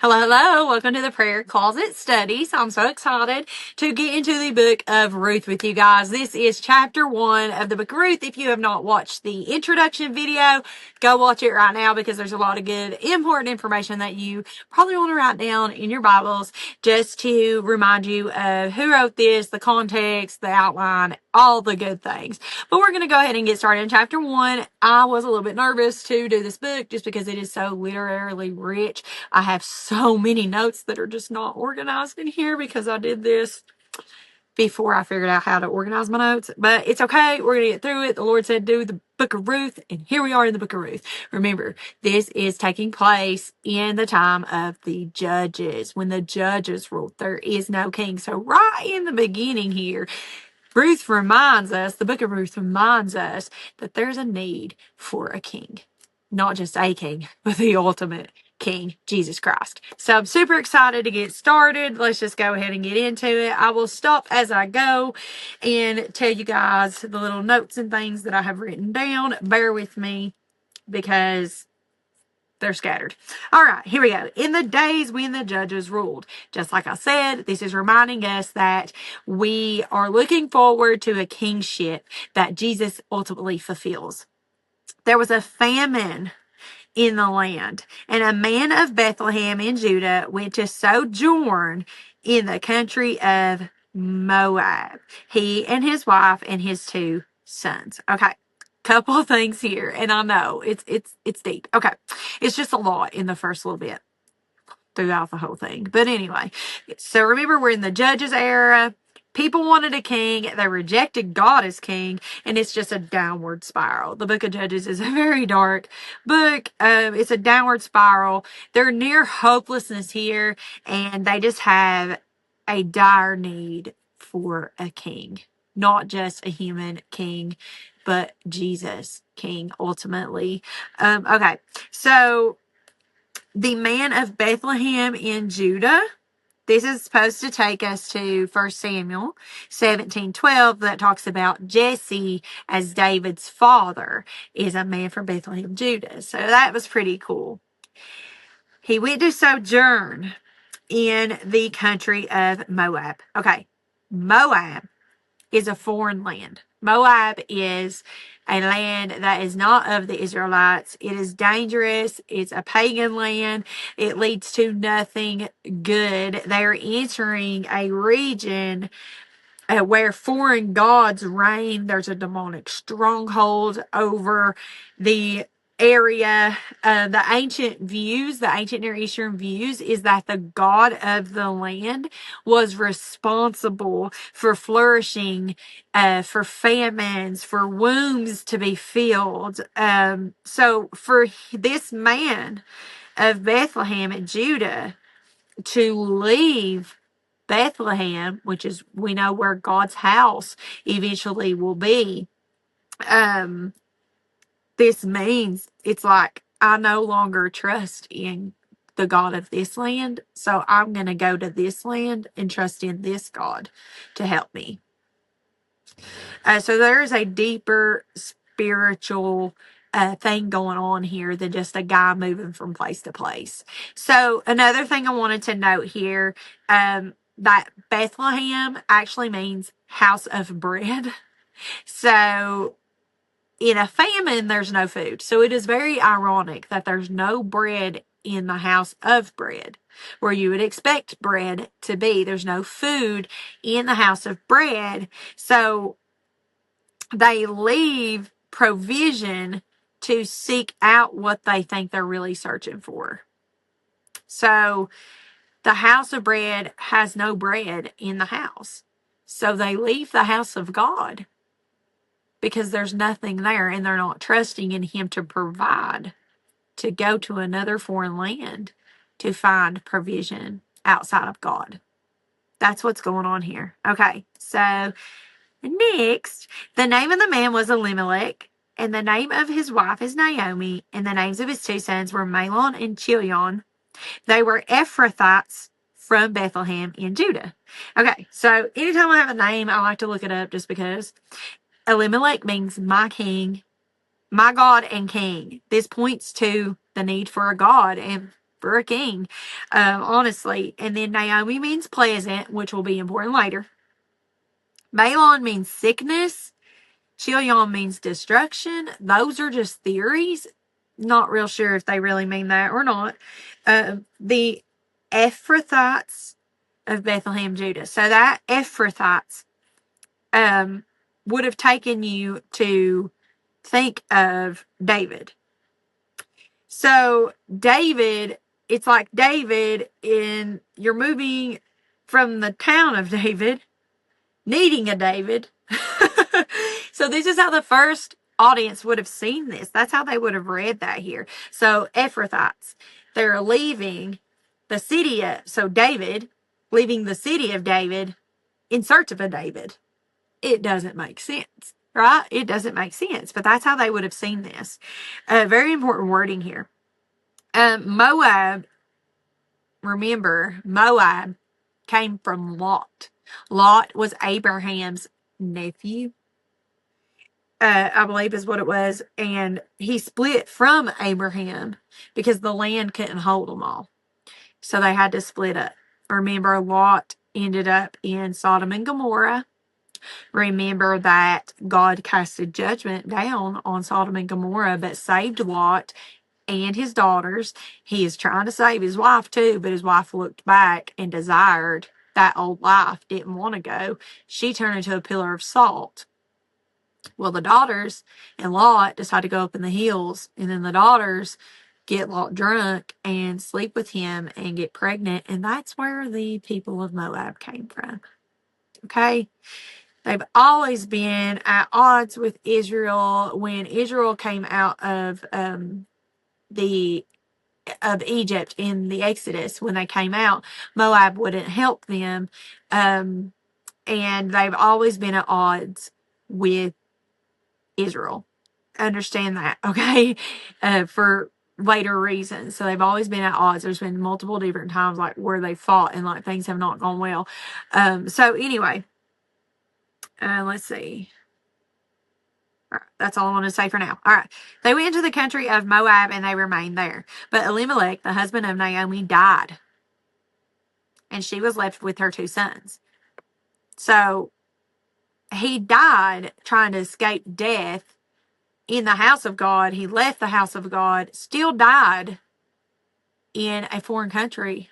Hello, hello. Welcome to the Prayer Closet Studies. I'm so excited to get into the book of Ruth with you guys. This is chapter 1 of the book of Ruth. If you have not watched the introduction video, go watch it right now because there's a lot of good, important information that you probably want to write down in your Bibles just to remind you of who wrote this, the context, the outline, all the good things. But we're going to go ahead and get started in chapter 1. I was a little bit nervous to do this book just because it is so literarily rich. I have so many notes that are just not organized in here because I did this before I figured out how to organize my notes. But it's okay. We're going to get through it. The Lord said do the book of Ruth, and here we are in the book of Ruth. Remember, this is taking place in the time of the judges. When the judges ruled, there is no king. So right in the beginning here, Ruth reminds us, the book of Ruth reminds us that there's a need for a king. Not just a king, but the ultimate King, Jesus Christ. So I'm super excited to get started. Let's just go ahead and get into it. I will stop as I go and tell you guys the little notes and things that I have written down. Bear with me because they're scattered. All right, here we go. In the days when the judges ruled. Just like I said, this is reminding us that we are looking forward to a kingship that Jesus ultimately fulfills. There was a famine in the land, and a man of Bethlehem in Judah went to sojourn in the country of Moab, he and his wife and his 2 sons. Okay, couple of things here, and I know it's deep. Okay, it's just a lot in the first little bit throughout the whole thing, but anyway, so remember, we're in the Judges era. People wanted a king. They rejected God as king, and it's just a downward spiral. The book of Judges is a very dark book. It's a downward spiral. They're near hopelessness here, and they just have a dire need for a king. Not just a human king, but Jesus king, ultimately. Okay, so the man of Bethlehem in Judah. This is supposed to take us to 1 Samuel 17:12 that talks about Jesse as David's father is a man from Bethlehem, Judah. So that was pretty cool. He went to sojourn in the country of Moab. Okay, Moab is a foreign land. Moab is a land that is not of the Israelites. It is dangerous. It's a pagan land. It leads to nothing good. They're entering a region where foreign gods reign. There's a demonic stronghold over the area. The ancient Near Eastern views is that the god of the land was responsible for flourishing, for famines, for wombs to be filled. So for this man of Bethlehem and Judah to leave Bethlehem, which is, we know where God's house eventually will be, this means it's like, I no longer trust in the God of this land, so I'm going to go to this land and trust in this God to help me. So there is a deeper spiritual thing going on here than just a guy moving from place to place. So another thing I wanted to note here, that Bethlehem actually means house of bread. So in a famine, there's no food. So it is very ironic that there's no bread in the house of bread, where you would expect bread to be. There's no food in the house of bread. So they leave provision to seek out what they think they're really searching for. So the house of bread has no bread in the house. So they leave the house of God because there's nothing there, and they're not trusting in Him to provide, to go to another foreign land to find provision outside of God. That's what's going on here. Okay, so next, the name of the man was Elimelech, and the name of his wife is Naomi, and the names of his 2 sons were Mahlon and Chilion. They were Ephrathites from Bethlehem in Judah. Okay, so anytime I have a name, I like to look it up just because. Elimelech means my king, my God and king. This points to the need for a God and for a king, honestly. And then Naomi means pleasant, which will be important later. Mahlon means sickness. Chilion means destruction. Those are just theories. Not real sure if they really mean that or not. The Ephrathites of Bethlehem, Judah. So that Ephrathites would have taken you to think of David. So David, it's like David you're moving from the town of David, needing a David. So this is how the first audience would have seen this. That's how they would have read that here. So Ephrathites, they're leaving the city so David, leaving the city of David in search of a David. It doesn't make sense, right? It doesn't make sense, but that's how they would have seen this. Very important wording here. Moab, remember, Moab came from Lot. Lot was Abraham's nephew, I believe is what it was. And he split from Abraham because the land couldn't hold them all. So they had to split up. Remember, Lot ended up in Sodom and Gomorrah. Remember that God casted judgment down on Sodom and Gomorrah, but saved Lot and his daughters. He is trying to save his wife too, but his wife looked back and desired that old life, didn't want to go. She turned into a pillar of salt. Well, the daughters and Lot decide to go up in the hills, and then the daughters get Lot drunk and sleep with him and get pregnant, and that's where the people of Moab came from. Okay? They've always been at odds with Israel. When Israel came out of Egypt in the Exodus, when they came out, Moab wouldn't help them. And they've always been at odds with Israel. Understand that, okay? For later reasons. So they've always been at odds. There's been multiple different times like where they fought and like things have not gone well. So anyway, let's see. All right, that's all I want to say for now. All right. They went into the country of Moab and they remained there. But Elimelech, the husband of Naomi, died. And she was left with her 2 sons. So he died trying to escape death in the house of God. He left the house of God, still died in a foreign country.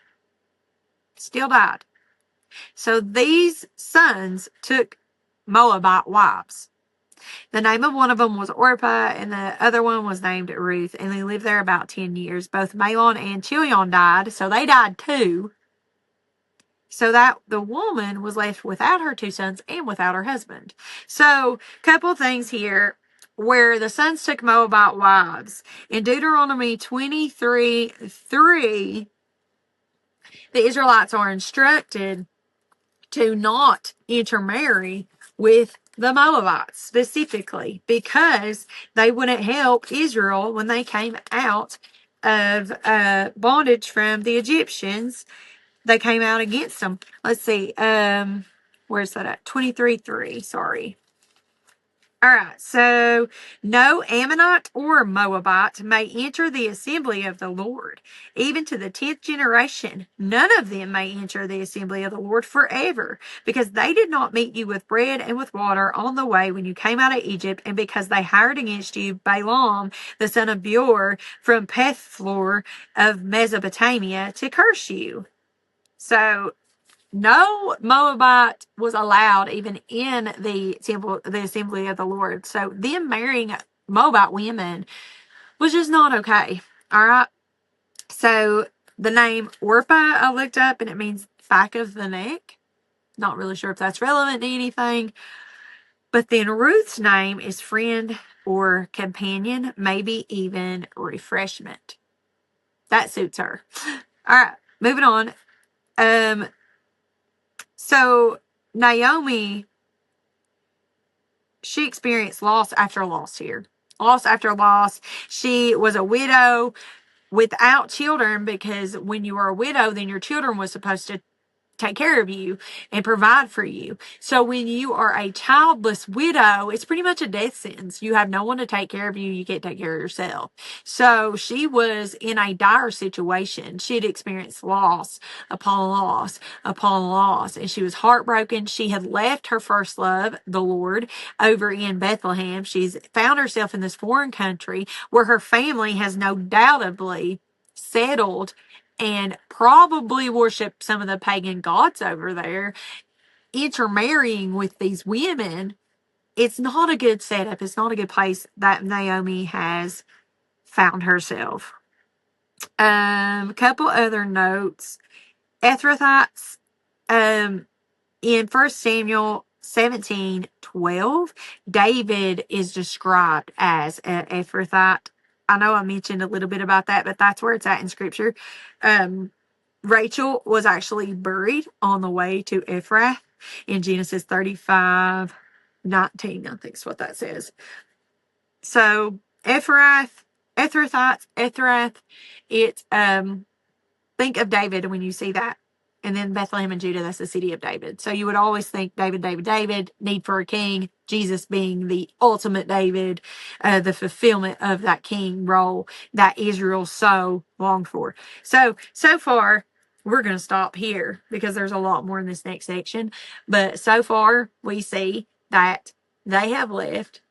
Still died. So these sons took Moabite wives. The name of one of them was Orpah, and the other one was named Ruth, and they lived there about 10 years. Both Mahlon and Chilion died, so they died too. So that the woman was left without her 2 sons and without her husband. So, couple things here where the sons took Moabite wives. In Deuteronomy 23:3, the Israelites are instructed to not intermarry with the Moabites specifically because they wouldn't help Israel when they came out of bondage from the Egyptians. They came out against them. Let's see. Where's that at? 23:3. Sorry. All right, so no Ammonite or Moabite may enter the assembly of the Lord, even to the 10th generation. None of them may enter the assembly of the Lord forever, because they did not meet you with bread and with water on the way when you came out of Egypt, and because they hired against you Balaam, the son of Beor, from Pethflor of Mesopotamia to curse you. So no Moabite was allowed even in the temple, the assembly of the Lord. So them marrying Moabite women was just not okay. All right. So the name Orpah I looked up and it means back of the neck. Not really sure if that's relevant to anything. But then Ruth's name is friend or companion, maybe even refreshment. That suits her. All right. Moving on. So Naomi, she experienced loss after loss here. Loss after loss. She was a widow without children because when you were a widow, then your children was supposed to take care of you and provide for you. So when you are a childless widow, it's pretty much a death sentence. You have no one to take care of you. You can't take care of yourself. So she was in a dire situation. She had experienced loss upon loss upon loss, and she was heartbroken. She had left her first love, the Lord, over in Bethlehem. She's found herself in this foreign country where her family has no doubtably settled and probably worship some of the pagan gods over there, intermarrying with these women. It's not a good setup. It's not a good place that Naomi has found herself. Couple other notes. Ephrathites, in 1 Samuel 17:12, David is described as an Ephrathite. I know I mentioned a little bit about that, but that's where it's at in scripture. Rachel was actually buried on the way to Ephrath in Genesis 35:19. I think is what that says. So Ephrath, Ephrath, it's think of David when you see that. And then Bethlehem and Judah, that's the city of David. So you would always think David, David, David, need for a king, Jesus being the ultimate David, the fulfillment of that king role that Israel so longed for. So far, we're going to stop here because there's a lot more in this next section. But so far, we see that they have left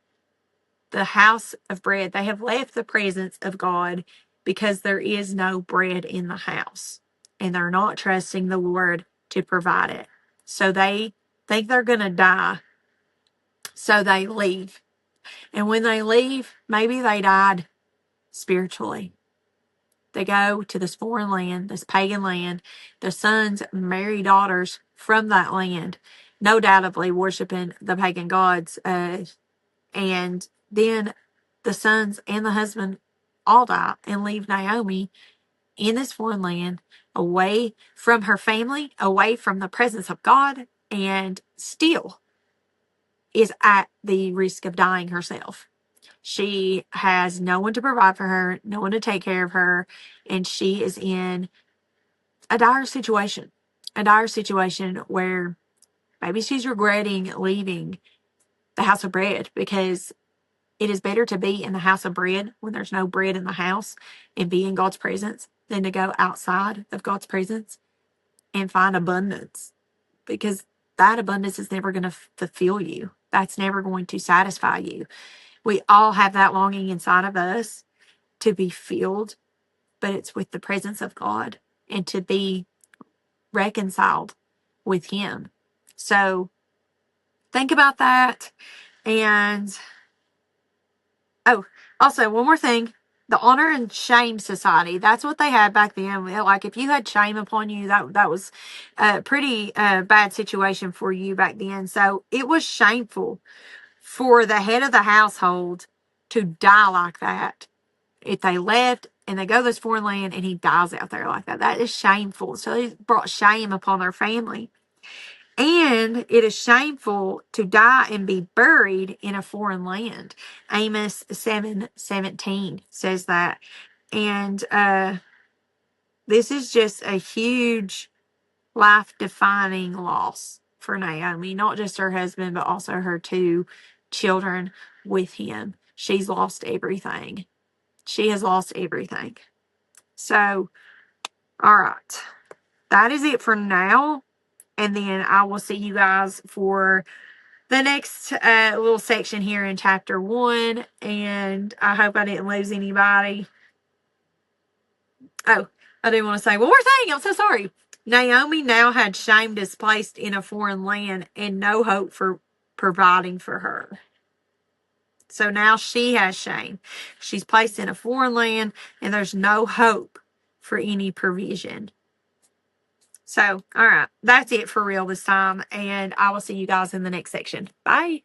the house of bread. They have left the presence of God because there is no bread in the house. And they're not trusting the Lord to provide it. So they think they're going to die. So they leave. And when they leave, maybe they died spiritually. They go to this foreign land, this pagan land. Their sons marry daughters from that land, no doubtably worshiping the pagan gods. And then the sons and the husband all die and leave Naomi in this foreign land, away from her family, away from the presence of God, and still is at the risk of dying herself. She has no one to provide for her, no one to take care of her, and she is in a dire situation. A dire situation where maybe she's regretting leaving the house of bread, because it is better to be in the house of bread when there's no bread in the house and be in God's presence than to go outside of God's presence and find abundance, because that abundance is never going to fulfill you. That's never going to satisfy you. We all have that longing inside of us to be filled, but it's with the presence of God and to be reconciled with Him. So think about that. And oh, also, one more thing. The honor and shame society. That's what they had back then. Like, if you had shame upon you, that was a pretty bad situation for you back then. So it was shameful for the head of the household to die like that. If they left and they go to this foreign land and he dies out there like that, that is shameful. So it brought shame upon their family. And it is shameful to die and be buried in a foreign land. Amos 7:17 says that. And this is just a huge life-defining loss for Naomi. Not just her husband, but also her 2 children with him. She's lost everything. She has lost everything. So, all right. That is it for now. And then I will see you guys for the next little section here in chapter 1. And I hope I didn't lose anybody. Oh, I didn't want to say one more thing. I'm so sorry. Naomi now had shame displaced in a foreign land and no hope for providing for her. So now she has shame. She's placed in a foreign land and there's no hope for any provision. So, all right, that's it for real this time, and I will see you guys in the next section. Bye.